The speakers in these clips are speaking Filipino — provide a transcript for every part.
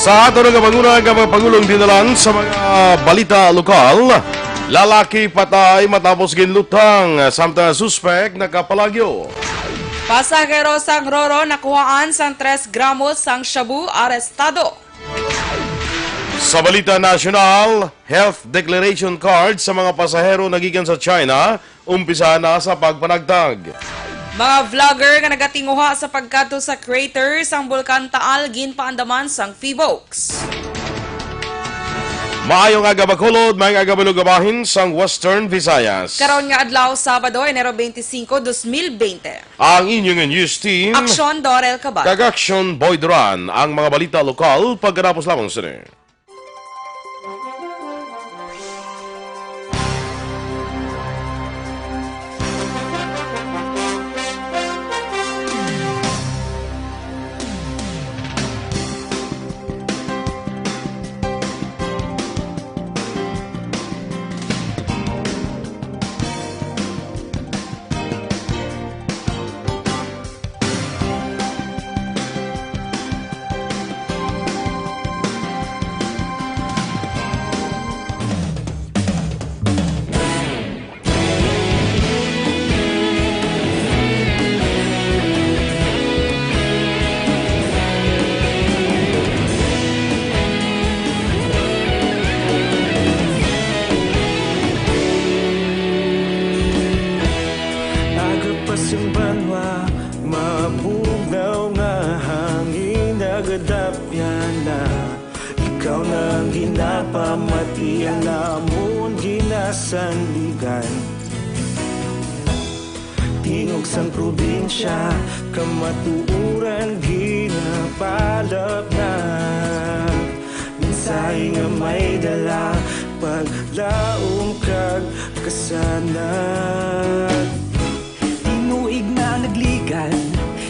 Sa ato nga pangunang pagulong dinalan sa mga balita lokal, lalaki patay matapos ginlutang samtang suspect nakapalagyo. Pasahero sang Roro nakuhaan sang 3 gramos sang shabu arestado. Sa balita nasyonal, health declaration card sa mga pasahero nagikan sa China, umpisa na sa pagpanagtag. Mga vlogger nga nagatinguha sa pagkato sa crater sang Bulkan Taal ginpaandaman sang Phoebox. Maayong aga Bacolod, maayong aga Balugabahin sang Western Visayas. Karon nga adlaw Sabado, Enero 25, 2020. Ang inyong news team, Aksyon Dorel Cabatu. Aksyon Boy Duran, ang mga balita lokal pagkatapos lamang sini. Ikaw nang ginapamati ang namon ginasandigan. Tingog sang probinsya, kamatuuran ginapalap na. Minsay nga may dala, paglaong kag kasanag. Tinuig na nagligan,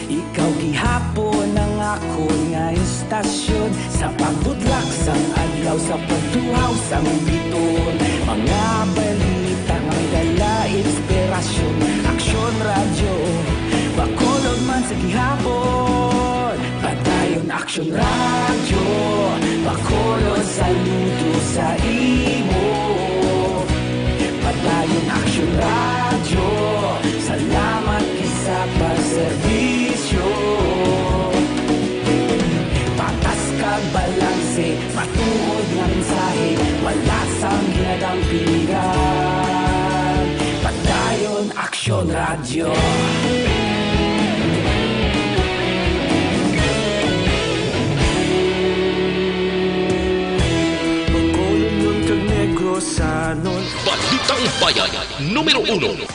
ikaw gihapon ang ako nga istasyon. Sa pagbudlak sang adlaw, sa pagtuhaw sang biton. Mga balita nga dala inspirasyon. Aksyon radyo, Bacolod man sa gihapon. Patayon Aksyon radyo, Bacolod saludo sa imo. Patayon Aksyon radyo, salamat sa pagserbisyo. Patas kag balanse, matuod nga mensahe, wala sang ginadampingan. Patayon Aksyon radyo. Bacolod nun kag Negros sa nun. Balitang Bayan, Numero 1.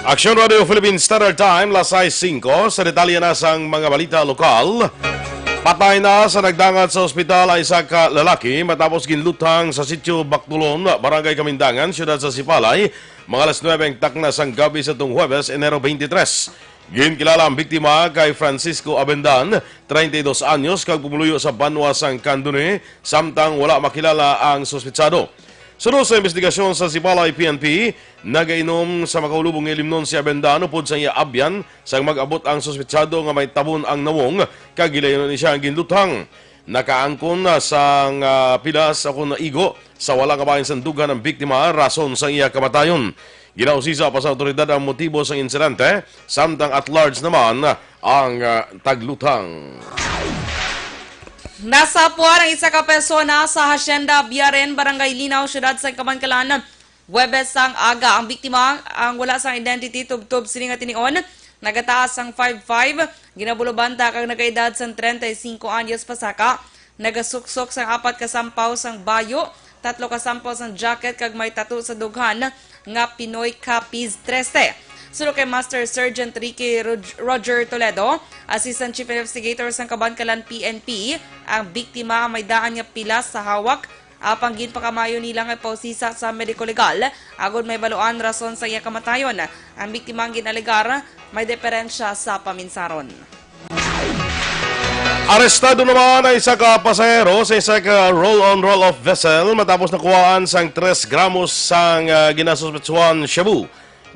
Aksyon Radio Philippine Standard Time, lasay 5, sa detalye na sang mga balita lokal. Patay na sa nagdangat sa ospital ay isa ka lalaki matapos ginlutang sa sitio Baktulon, Barangay Kamindangan, siyudad sa Sipalay, mga alas 9 takna sang gabi sa itong Huwebes, Enero 23. Ginkilala ang biktima kay Francisco Abendan, 32 anyos, kag pumuluyo sa banwa sang Candune, samtang wala makilala ang suspitsado. Sunod sa investigasyon sa Sipalay PNP, nagainom sa makaulubong ilimnon si Abendan upod sa iya abyan sang mag-abot ang suspitsado nga may tabon ang nawong kagilayon ni siya ang ginlutang. Nakaangkon na sang pilas ako na igo sa walang kabayan sandugan ng biktima rason sa iya kamatayon. Ginausisa pa sa otoridad ang motibo sa insidente, samtang at large naman ang taglutang. Nasa puwan ang isa ka persona sa Hacienda Biaren, Barangay Linaw, siyudad sa Kamankalan. Huwebes sang aga. Ang biktima, ang wala sang identity, tubtob sini nga tinion. Nagataas sang 5'5", ginabulubanta kag nagaedad sang 35 anyos pasaka. Nagasuksok sang 4 kasampaw sang bayo, 3 kasampaw sang jacket kag may tattoo sa dughan nga Pinoy Capiz 13. Sulo kay Master Sergeant Ricky Roger Toledo, Assistant Chief Investigator sang Kabankalan PNP, ang biktima may daan nga pilas sa hawak. Apang ginpakamayo nila nga pausisa sa medico legal, agod may baluan rason sa iya kamatayon. Ang biktima ang ginalegar may diferensya sa paminsaron. Arestado naman ang isa ka pasahero sa isa ka roll-on roll-off vessel matapos nakuhaan sang 3 gramos sang ginasuspetsuhan shabu.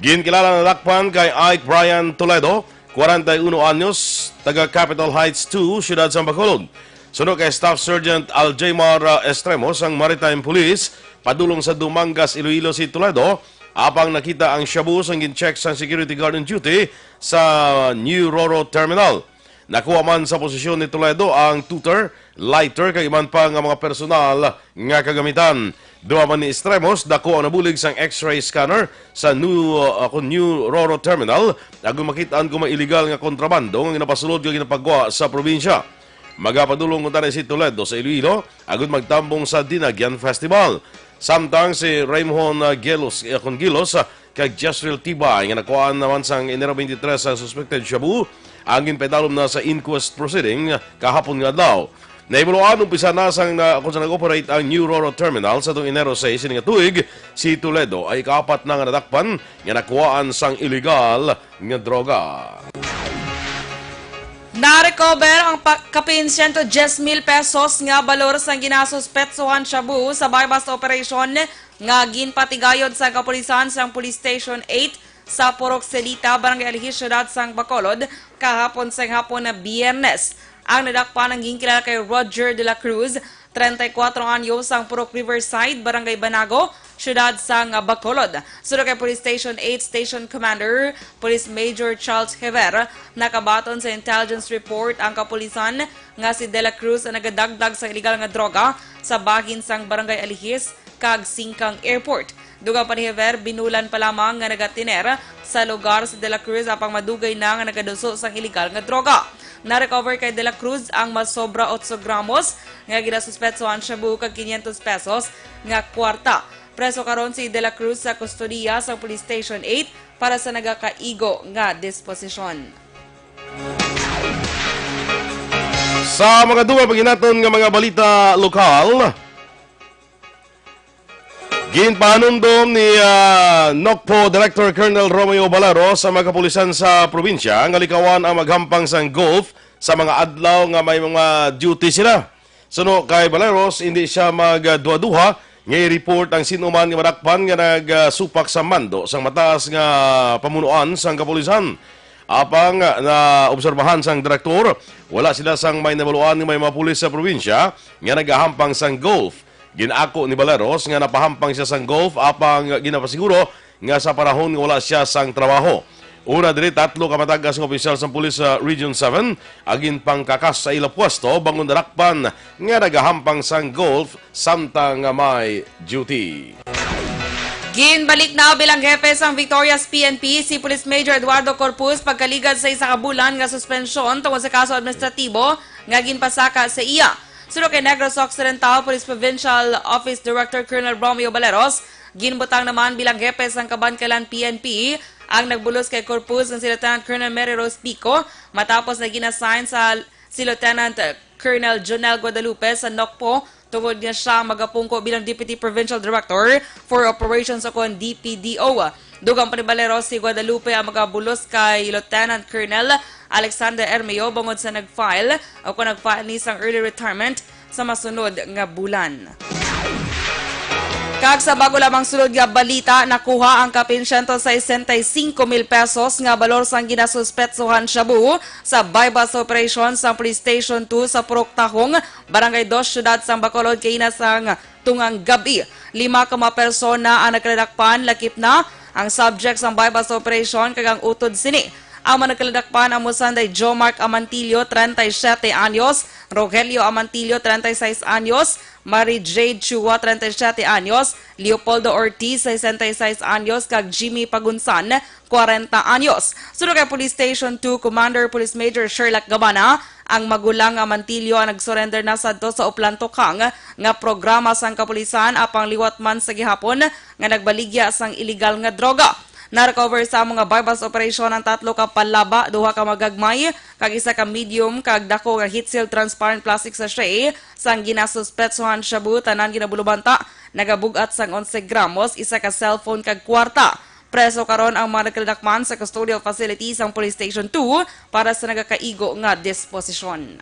Ginkilala na dakpan kay Ike Brian Toledo, 41 anyos, taga Capitol Heights 2, Siyudad San Bacolod. Sunod kay Staff Sergeant Aljamar Estremos, ang Maritime Police, padulong sa Dumangas, Iloilo si Toledo, apang nakita ang shabu ang gin-check sa security guard on duty sa New Roro Terminal. Nakuha man sa posisyon ni Toledo ang tutor, lighter, kay iman pa nga mga personal nga kagamitan. Duwa man ni Estremos, dako ang nabulig sang X-ray scanner sa New Roro Terminal, agong makitaan kung may illegal nga kontrabando nga ginapasulod nga ginapagwa sa probinsya. Magapadulong ko si Toledo sa Iloilo, agad magtambong sa Dinagyan Festival. Samtang si Raymond Gilos kay Jezreel Tibay nga nakuhaan naman sang Enero 23 sa suspected shabu, ang ginpedalom na sa inquest proceeding kahapon nga daw. Naibuluan, umpisa na kung saan nag-operate ang New Roro Terminal sa itong Enero 6 nga tuig, si Toledo ay kaapat na nga nadakpan nga nakuhaan sang illegal nga droga. Na-recover ang kapin 110,000 pesos nga balor sa ginasuspetsohan shabu sa bypass operation nga ginpatigayod sa kapulisan sa Police Station 8 sa Purok Selita, Barangay Alihis, Siyudad San Bacolod, kahapon sa hapon na Biyernes. Ang nadakpan ang ginkilala kay Roger de la Cruz, 34 anyos, ang Purok Riverside, Barangay Banago, Siyudad Sang Bacolod. Sunod kay Police Station 8 Station Commander, Police Major Charles Hever, nakabaton sa intelligence report ang kapulisan nga si De La Cruz ang nagadagdag sa illegal nga droga sa bagin sang Barangay Alihis, kag Singkang Airport. Dugang pa ni Hever, binulan pa lamang nga nagatiner sa lugar sa De La Cruz apang madugay na nga nagaduso sang illegal nga droga. Na-recover kay De La Cruz ang masobra 8 gramos nga ginasuspetsohan shabu kag 500 pesos nga kwarta. Preso karon si De La Cruz sa kustodiya sa Police Station 8 para sa nagakaigo nga disposisyon. Sa mga duwa paginaton nga mga balita lokal, ginpanundom ni NOCPO Director Colonel Romeo Balaro sa mga kapulisan sa probinsya nga likawan ang maghampang sang golf sa mga adlaw nga may mga duty sila. Suno kay Balaros, hindi siya magduha-duha nga i-report ang sinuman nga madakpan nga nagsupak sa mando sang mataas nga pamunuan sang kapulisan. Apang na obserbahan sang direktor, wala sila sang may nabaluan nga may mga pulis sa probinsya nga nagahampang sang golf. Ginako ni Balaros nga napahampang siya sang golf apang ginapasiguro nga sa panahon nga wala siya sang trabaho. Una diri 3 ka matagas nga opisyal sa pulis sa Region 7 agin pangkakas sa ila pwesto bangon darakpan nga nagahampang sang golf samtang may duty. Ginbalik na bilang hepe sang Victoria's PNP si Police Major Eduardo Corpus pagkaligad sa isa ka bulan nga suspensyon tungod sa kaso administratibo nga ginpasaka sa iya. Sunod kay Negros Occidental Police Provincial Office Director Colonel Romeo Baleros, ginbutang naman bilang hepe sang Kabankalan PNP ang nagbulos kay Corpus ng si Lieutenant Colonel Mary Rose Pico matapos na ginassign sa si Lieutenant Colonel Jonel Guadalupe sa NOCPO tungod niya siya magapungko bilang Deputy Provincial Director for Operations sa DPDO. Dugang pa ni Baleros si Guadalupe ang magabulos kay Lieutenant Colonel Alexander Ermeo bangod sa nag-file o kung nag-file ni sang early retirement sa masunod nga bulan. Kag sa bago lamang sulod nga balita, nakuha ang kapin 165,000 pesos nga balor sang ginasuspetsohan shabu sa bypass operation sa Police Station 2 sa Purok Tahong, Barangay 2, Siyudad San Bacolod, kay nasang tungang gabi. 5 ka mga persona ang nagkaladakpan, lakip na ang subject sang bypass operation kag ang utod sini. Ang managkaladakpan ang Musanday Joe Mark Amantillo, 37 anyos, Rogelio Amantillo, 36 anyos, Mary Jade Chua, 37 anyos, Leopoldo Ortiz, 66 anyos, kag Jimmy Pagunsan, 40 anyos. Sunod kay Police Station 2 Commander Police Major Sherlock Gabana, ang magulang Amantillo ang nag-surrender na sadto sa Uplantokang nga programa sang kapulisan apang liwat man sa gihapon nga nagbaligya sang illegal nga droga. Na-recover sa mga bypass operation ang 3 ka palaba, 2 ka magagmay, kag 1 ka medium, kag dako nga heat seal transparent plastic sachet sang ginasuspetsohan shabu tanan ginabulubanta, nagabugat sang 11 gramos, 1 ka cellphone kag kwarta. Preso karon ang mga nagkaladakman sa custodial facility sang Police Station 2 para sa nagakaigo nga disposisyon.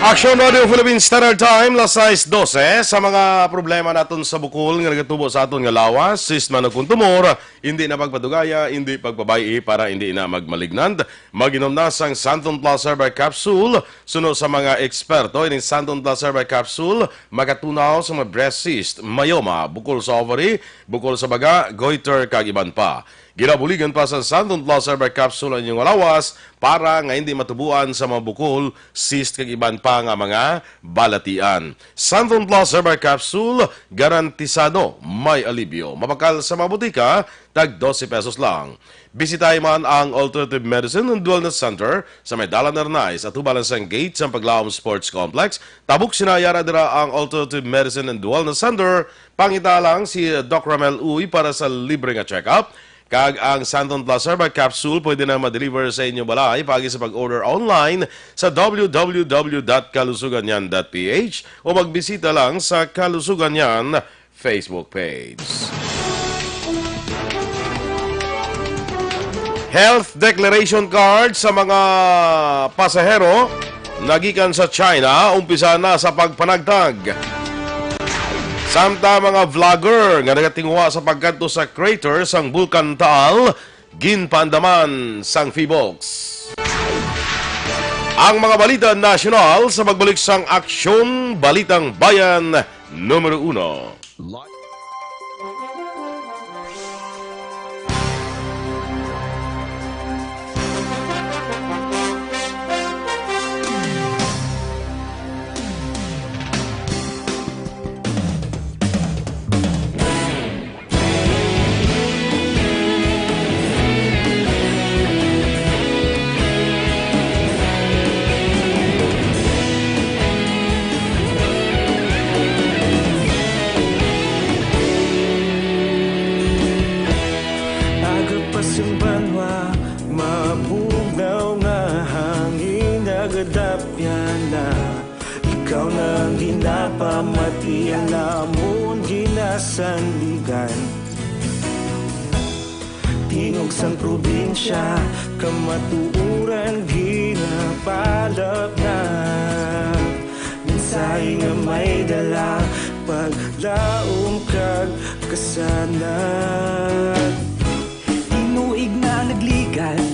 Aksyon Radio Philippines Standard Time, lasais 12. Sa mga problema naton sa bukol nga nagatubo sa aton nga lawas, sistema na kung tumor, hindi na pagpadugaya, hindi pagbabayi para hindi na magmalignant. Maginom na sang Santon Plus Herbal Capsule. Suno sa mga eksperto, ini Santon Plus Herbal Capsule, makatunaw sa mga breast cyst, myoma, bukol sa ovary, bukol sa baga, goiter, kag iban pa. Ginabuligan pa sa Santon Plus Herbal Capsule ang inyong lawas para nga hindi matubuan sa mga bukol, cyst kag iban pa nga mga balatian. Santon Plus Herbal Capsule, garantisado may alibyo. Mapakal sa mga butika, tag 12 pesos lang. Bisitahin man ang Alternative Medicine and Wellness Center sa may Dalan Arnaiz at hubalan sa gate sa Paglaom Sports Complex. Tabuk sinayara dira ang Alternative Medicine and Wellness Center. Pangita lang si Doc Ramel Uy para sa libre nga check-up. Kag ang Santon Plus Herbal Capsule pwede na ma-deliver sa inyo balay pagi sa pag-order online sa www.kalusuganyan.ph o magbisita lang sa Kalusuganyan Facebook page. Health Declaration Card sa mga pasahero nagikan sa China, umpisa na sa pagpanagtag. Samta mga vlogger nga nagatinguha sa pagkanto sa crater sang Bulkan Taal, ginpandaman sang Fibox. Ang mga balita nasyonal sa pagbalik sang Aksyon, Balitang Bayan, Numero 1. Yung banwa, mabugaw nga hangin nagadapyan na ikaw nang ginapamatian namon ginasandigan. Tingog sang probinsya, kamatuuran ginapalap na minsay nga may dala, paglaom kag kasanat. Inuig na nagligan,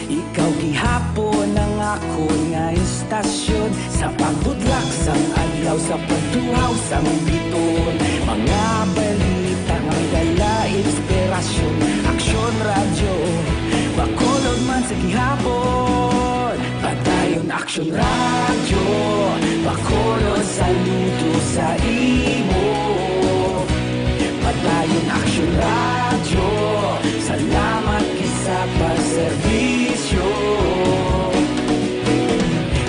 ikaw gihapon ang ako nga istasyon. Sa pagbudlak sang adlaw, sa pagtuhaw sang biton, mga balita nga dala inspirasyon. Aksyon radyo, bakolod man sa gihapon. Padayon Aksyon radyo, bakolod saludo sa imo. Padayon Aksyon radyo, salamat kisa pagserbisyo.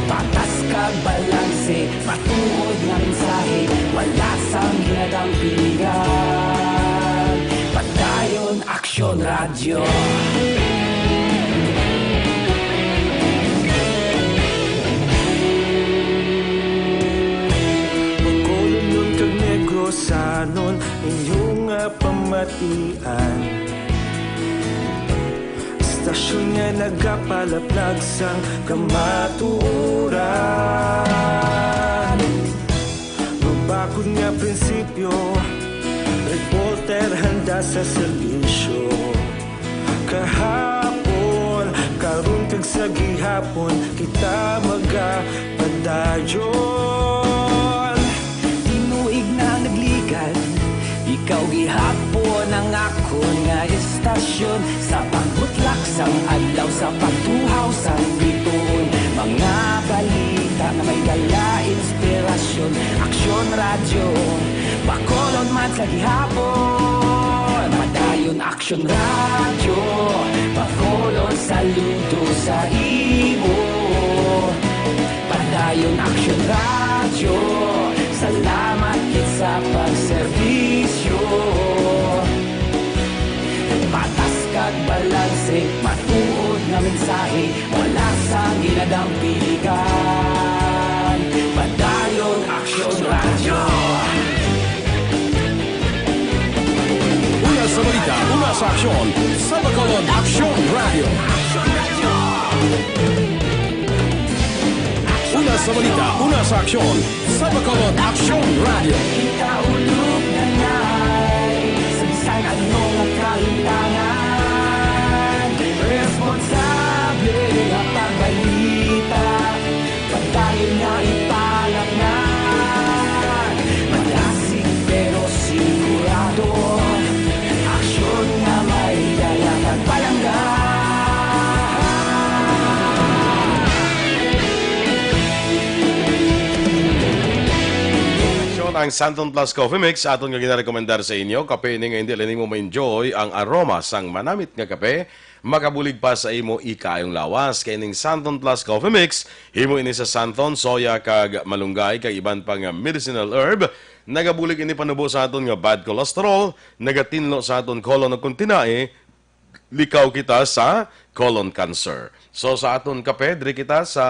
Patas kag balanse, matuod nga mensahe, wala sang hinadang piligan. Padayon Aksyon radyo. Pagkulong nun kag negosanon, inyong pamatian. Stasyon nga nagapalaplag sang kamatuuran. Mabakod nga prinsipyo, reporter handa sa serbisyo. Kahapon, karon kag sa gihapon, kita magapadayon. Inuig na nagligan, ikaw gihapon ang ako nga istasyon. Sa pagbutlak sang adlaw, sa pagtuhaw sang biton, mga balita na may dala inspirasyon. Aksyon radyo, bakolon man sa gihapon. Padayon Aksyon radyo, bakolon saludo sa imo. Padayon Aksyon radyo, salamat kit sa pagserbisyo. Patas kag balanse, matuod nga mensahe, wala sang ginadang piligan. Padayon Aksyon radyo. Una sa balita, una sa aksyon, sa bakolod Aksyon Radio. Una sa sa balita, una sa aksyon, sa Bacolod Aksyon Radio. Ikaulog na na'y sabisan anong kahintangan. Responsable ang pagbalita, pagdahil na ipalat na. Malasig pero sigurado, aksyon na may dalang at palangga. Ang Santon Plus Coffee Mix aton nga ginarekomendar sa inyo. Kape ni nga hindi lang mo ma-enjoy ang aroma sang manamit nga kape. Makabulig pa sa imo ikayong lawas. Kaya ning Santon Plus Coffee Mix, himo ini sa Santon, soya kag malunggay kag iban pang medicinal herb. Nagabulig ini panubo sa aton nga bad cholesterol, nagatinlo sa aton colon ug kuntinae, likaw kita sa colon cancer. So sa aton kape, diri kita sa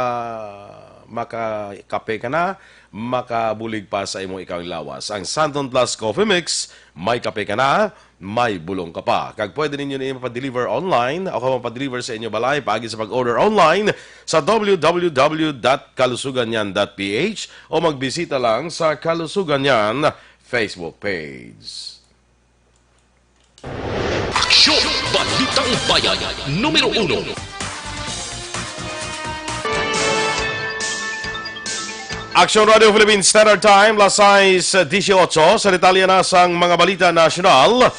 makakape ka na, makabulig pa sa imong ikawing lawas. Ang Santon Plus Coffee Mix, may kape ka na, may bulong ka pa. Kag pwede ninyo na ipapadeliver online, ako mapadeliver sa inyo balay, paagi sa pag-order online sa www.kalusuganyan.ph o magbisita lang sa Kalusuganyan Facebook page. Aksyon! Balitang Bayan, numero 1. Aksyon Radio Philippines Standard Time, las 6:18, sa detalye na sang mga balita nasyonal.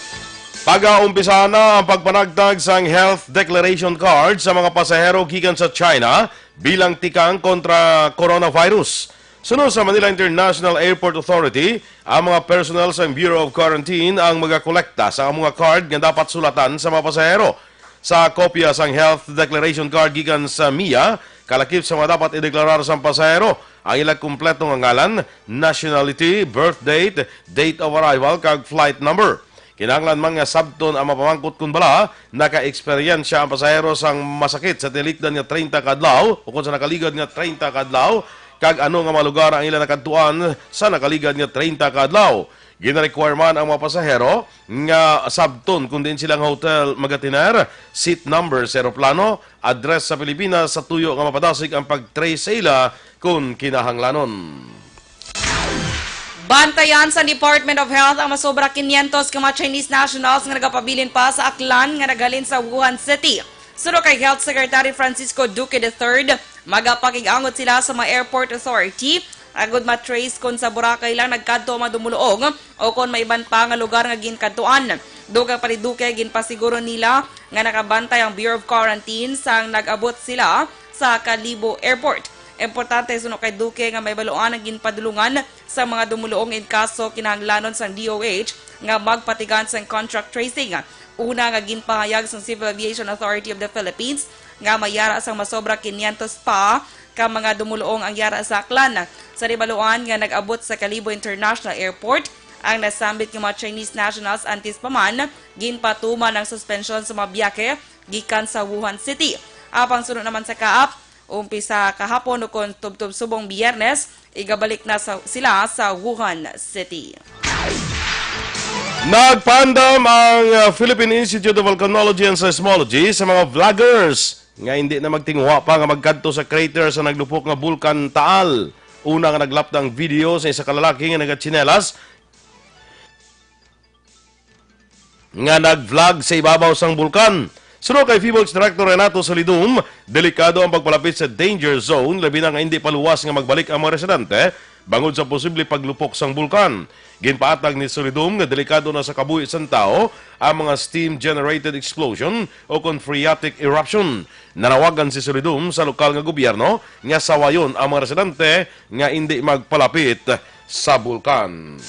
Pag-aumpisa na ang pagpanagtag sang health declaration card sa mga pasahero gikan sa China bilang tikang kontra coronavirus. Sunod sa Manila International Airport Authority, ang mga personnel sa Bureau of Quarantine ang magakolekta sa mga card nga dapat sulatan sa mga pasahero. Sa kopya sang health declaration card gikan sa MIA, kalakip sa mga dapat ideklarar sa pasahero ang ilang kumpletong ngalan, nationality, birth date, date of arrival, kag flight number. Kinahanglan man nga sabton ang mapamangkot kun bala, naka-eksperyensya ang pasahero sang masakit sa tilikdan nga 30 kadlaw, o kung sa nakaligad nga 30 kadlaw, kag ano nga malugar ang ilang nakadtuan sa nakaligad nga 30 kadlaw. Gina-require man ang mga pasahero nga sabton kung din silang hotel magatiner, seat number sa aeroplano, address sa Pilipinas sa tuyo nga mapadasig ang pag-trace sa ila kung kinahanglanon. Bantayan sa Department of Health ang masobra 500 ka mga Chinese nationals nga nagapabilin pa sa Aklan nga nagalin sa Wuhan City. Suno kay Health Secretary Francisco Duque III, magapakigangot sila sa mga airport authority agud matrace kon sa Boracay lang nagkadto madumuluog o kon may iban pa nga lugar nga ginkadtuan. Dugang paniduke ginpasiguro nila nga nakabantay ang Bureau of Quarantine sang nag-abot sila sa Calibo Airport. Importante suno kay Duque nga may baluan ang ginpadulungan sa mga dumuluong in kaso kinahanglanon sang DOH nga magpatigan sang contract tracing. Una nga ginpahayag sang Civil Aviation Authority of the Philippines nga mayara sang masobra 500 pa ka mga dumuluong ang yara sa Aklan. Sa ribaluan nga nag-abot sa Calibo International Airport, ang nasambit ng mga Chinese nationals antes pa man, ginpatuman ang suspension sa mga biyake gikan sa Wuhan City. Apang sunod naman sa kaap, umpisa kahapon o kung tubtub subong Biyernes, igabalik na sila sa Wuhan City. Nagpandam ang Philippine Institute of Volcanology and Seismology sa mga vloggers nga hindi na magtingwa pa nga magkadto sa crater sa naglupok nga bulkan Taal. Una nga naglaptang video sa isa kalalaki nga nagatsinelas nga nag-vlog sa ibabaw sang bulkan. Sunod kay PHIVOLCS Director Renato Solidum, delikado ang pagpalapit sa danger zone, labi na nga hindi paluwas nga magbalik ang mga residente bangod sa posible paglupok sang bulkan. Ginpaatag ni Solidum nga delikado na sa kabuhi sang tao ang mga steam-generated explosion o kon phreatic eruption. Nanawagan si Solidum sa lokal nga gobyerno nga sawayon ang mga residente nga hindi magpalapit sa bulkan.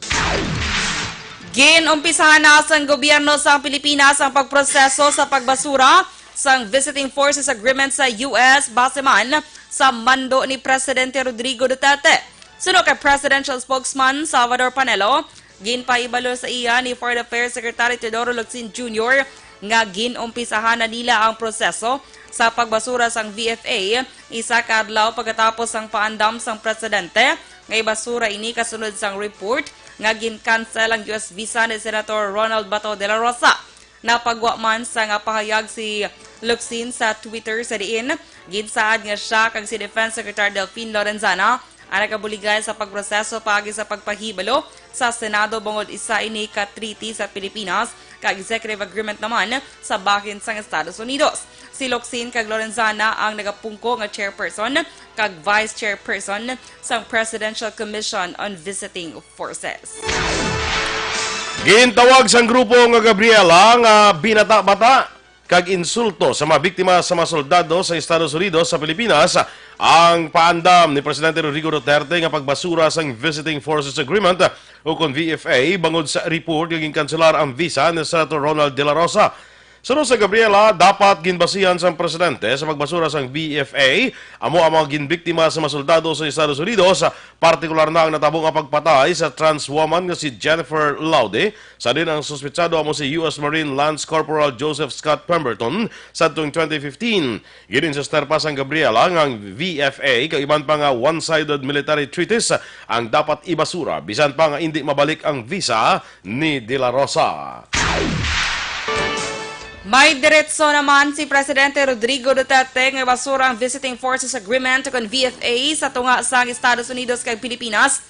Ginumpisahan na sa gobyerno sa Pilipinas ang pagproseso sa pagbasura sa Visiting Forces Agreement sa US base man sa mando ni Presidente Rodrigo Duterte. Suno kay Presidential Spokesman Salvador Panelo, ginpaibalo sa iya ni Foreign Affairs Secretary Teodoro Locsin Jr. nga ginumpisahan na nila ang proseso sa pagbasura sang VFA isa ka adlaw pagkatapos ang paandam sang presidente nga ibasura ini kasunod sang report nga gin-cancel ang US visa ni Senator Ronald Bato de la Rosa. Napagwa man sa nga pahayag si Locsin sa Twitter sa diin Ginsaad nga siya kag si Defense Secretary Delphine Lorenzana ang nakabuligay sa pagproseso pagi sa pagpahibalo sa Senado bungod isa ini ka treaty sa Pilipinas kag executive agreement naman sa bahin sang Estados Unidos. Si Locsin kag Lorenzana ang nagapungko nga chairperson kag vice chairperson sa Presidential Commission on Visiting Forces. Gintawag sang grupo nga Gabriela nga binata-bata kag insulto sa mga biktima sa mga soldado sa Estados Unidos sa Pilipinas ang paandam ni Presidente Rodrigo Duterte nga pagbasura sang Visiting Forces Agreement o kon VFA bangod sa report nga ginkanselar ang visa ni Senator Ronald De La Rosa. Sunod sa Gabriela, dapat ginbasihan sang presidente sa pagbasura sang VFA amo ang mga ginbiktima sa mga soldado sa Estados Unidos, partikular na ang natabong ang pagpatay sa trans woman nga si Jennifer Laude, sa din ang suspetsado amo si U.S. Marine Lance Corporal Joseph Scott Pemberton sa tuwing 2015. Ginin sa sterpa sang Gabriela ang VFA kag iban pa nga one-sided military treaties ang dapat ibasura bisan pa nga hindi mabalik ang visa ni De La Rosa. May diretso naman si Presidente Rodrigo Duterte nga basura ang Visiting Forces Agreement kon VFA sa tunga sang Estados Unidos kag Pilipinas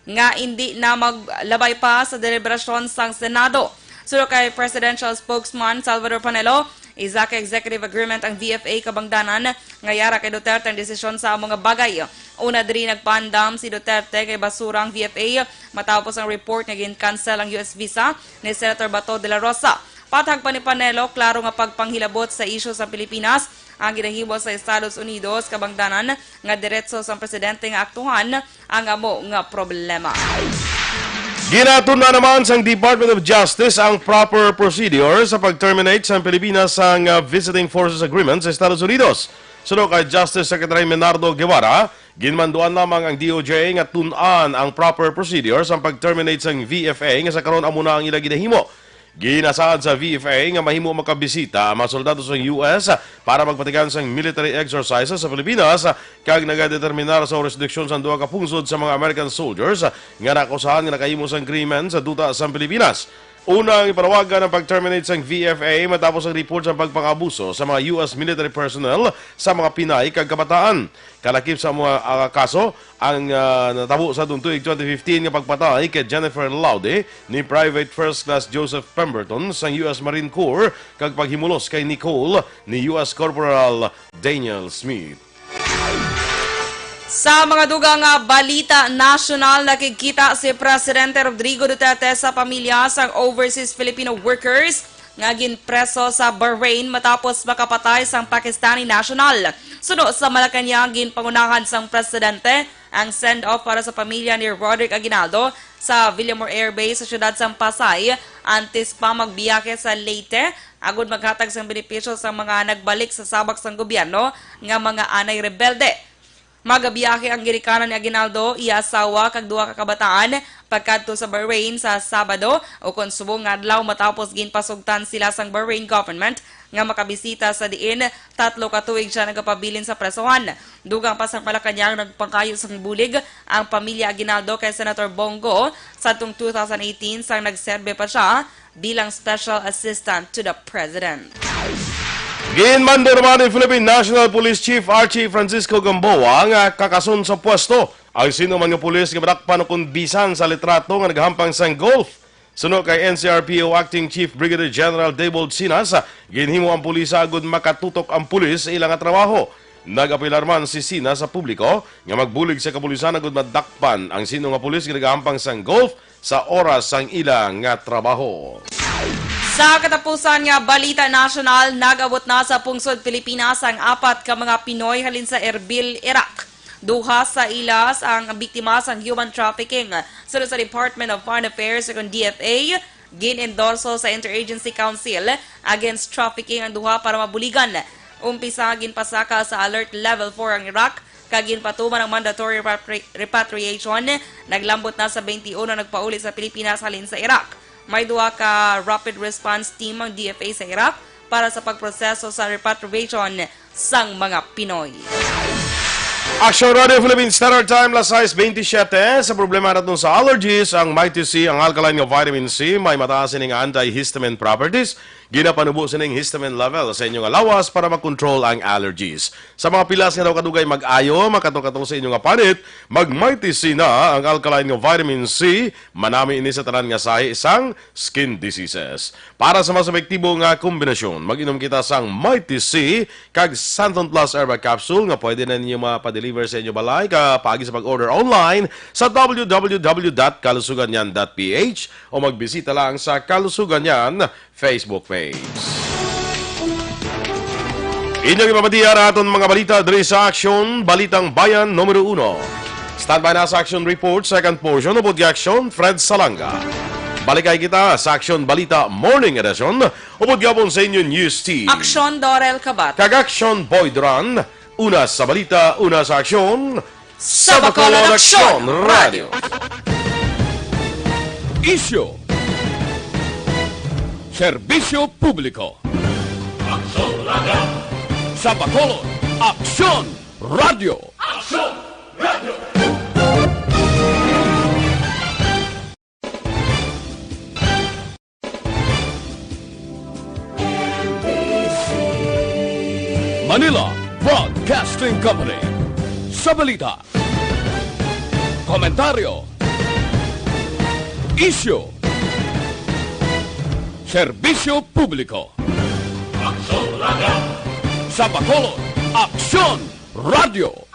nga hindi na maglabay pa sa deliberasyon sang Senado. Sulo kay Presidential Spokesman Salvador Panelo, isa ka executive agreement ang VFA kabangdanan nga yara kay Duterte ang desisyon sa mga bagay. Una diri nagpandam si Duterte kay basura ang VFA matapos ang report nga gin-cancel ang US visa ni Senator Bato de la Rosa. Patag pa ni Panelo, klaro nga pagpanghilabot sa isyu sa Pilipinas ang ginahimo sa Estados Unidos kabangdanan nga diretso sa presidente nga aktuhan ang amo nga problema. Ginatun na naman sa Department of Justice ang proper procedure sa pag-terminate sa Pilipinas ang Visiting Forces Agreement sa Estados Unidos. Sunod kay Justice Secretary Menardo Guevara, ginmanduan lamang ang DOJ nga tun-an ang proper procedure sa pag-terminate sa VFA nga sa karon amo na ang ila ginahimo. Ginasaad sa VFA nga mahimo makabisita ang mga soldado sa US para magpatigan sa military exercises sa Pilipinas kag nagadeterminar sa jurisdiksyon sa duha ka pungsod sa mga American soldiers nga nakusahan nga nakahimo sang krimen sa duta sa Pilipinas. Unang ipanawagan ang pag-terminate sa VFA matapos ang report sa pagpangabuso sa mga US military personnel sa mga Pinay kag kabataan. Kalakip sa mga kaso ang natabo sa tuig 2015 nga pagpatay kay Jennifer Laude ni Private First Class Joseph Pemberton sa US Marine Corps kag paghimulos kay Nicole ni US Corporal Daniel Smith. Sa mga dugang balita national, nakikita si Presidente Rodrigo Duterte sa pamilya sang overseas Filipino workers nga ginpreso sa Bahrain matapos makapatay sang Pakistani national. Sunod sa Malacanang, ginpangunahan sang presidente ang send-off para sa pamilya ni Roderick Aguinaldo sa Villamor Air Base sa siyudad sang Pasay antes pa magbiyake sa Leyte agud maghatag sang benepisyo sa mga nagbalik sa sabak sang gobyerno nga mga anay rebelde. Magabiyahe ang girikanan ni Aguinaldo, iya asawa kag duha ka kabataan pagkadto sa Bahrain sa Sabado o kon subong adlaw matapos ginpasugtan sila sang Bahrain government nga makabisita sa diin 3 ka tuig siya nagapabilin sa presohan. Dugang pa sa Malacanang nagpangkayo sang bulig ang pamilya Aguinaldo kay Senator Bongo sa tung 2018 sang nagserbe pa siya bilang Special Assistant to the President. Ginmando naman ni Philippine National Police Chief Archie Francisco Gamboa nga kakasun sa pwesto ang sino man nga pulis nga badakpan kung bisan sa litrato nga naghampang sang golf. Sunod kay NCRPO Acting Chief Brigadier General Daybold Sinas, ginhimo ang pulis agud makatutok ang pulis sa ilang trabaho. Nag-apilar man si Sinas sa publiko nga magbulig sa kapulisan agud madakpan ang sino nga pulis nga naghampang sang golf sa oras sang ilang nga trabaho. Sa katapusan nga balita national, nagabot na sa pungsod Pilipinas ang 4 ka mga Pinoy halin sa Erbil, Iraq. Duha sa ilas ang biktima sa human trafficking. Sunod sa Department of Foreign Affairs o DFA, gin-endorso sa Interagency Council Against Trafficking ang duha para mabuligan. Umpisa ginpasaka sa Alert Level 4 ang Iraq, kagin patuman ang mandatory repatriation. Naglambot na sa 21 nagpauli sa Pilipinas halin sa Iraq. May duha ka rapid response team ang DFA sa Iraq para sa pagproseso sa repatriation sang mga Pinoy. Aksyon Radio Philippine Standard Time, las 6:27. Sa problema natin sa allergies, ang Mighty C, ang alkaline nga vitamin C, may mataas nga antihistamine properties. Ginapanubo sining histamine level sa inyong lawas para makontrol ang allergies. Sa mga pilas nga daw kadugay mag-ayo, makatong-katong sa inyong panit, mag-Mighty C na ang alkaline nga vitamin C, manami ini sa tanan nga sahi isang skin diseases. Para sa mas epektibo nga kombinasyon, mag-inom kita sang Mighty C kag Santon Plus Herba Capsule nga pwede na ninyo mapadeliver sa inyo balay paagi sa pag-order online sa www.kalusuganyan.ph o magbisita lang sa Kalusuganyan Facebook page. Inyong ipapatiya aton mga balita diri sa Aksyon, Balitang Bayan Numero 1. Standby na sa Aksyon Report, second portion of Aksyon, Fred Salanga. Balikay kita sa Aksyon Balita Morning Edition, upod gabon sa inyo News Team. Aksyon Dorel Cabatu. Kag-Aksyon Boy Duran, una sa balita, una sa aksyon, Sa Bacolod Aksyon Radio. Isyo. Serbisyo Publiko. Sa Bacolod, Aksyon Radio. Manila Broadcasting Company. Sa balita. Komentaryo. Isyo. Serbisyo Publiko. Sa Bacolod, Aksyon Radio.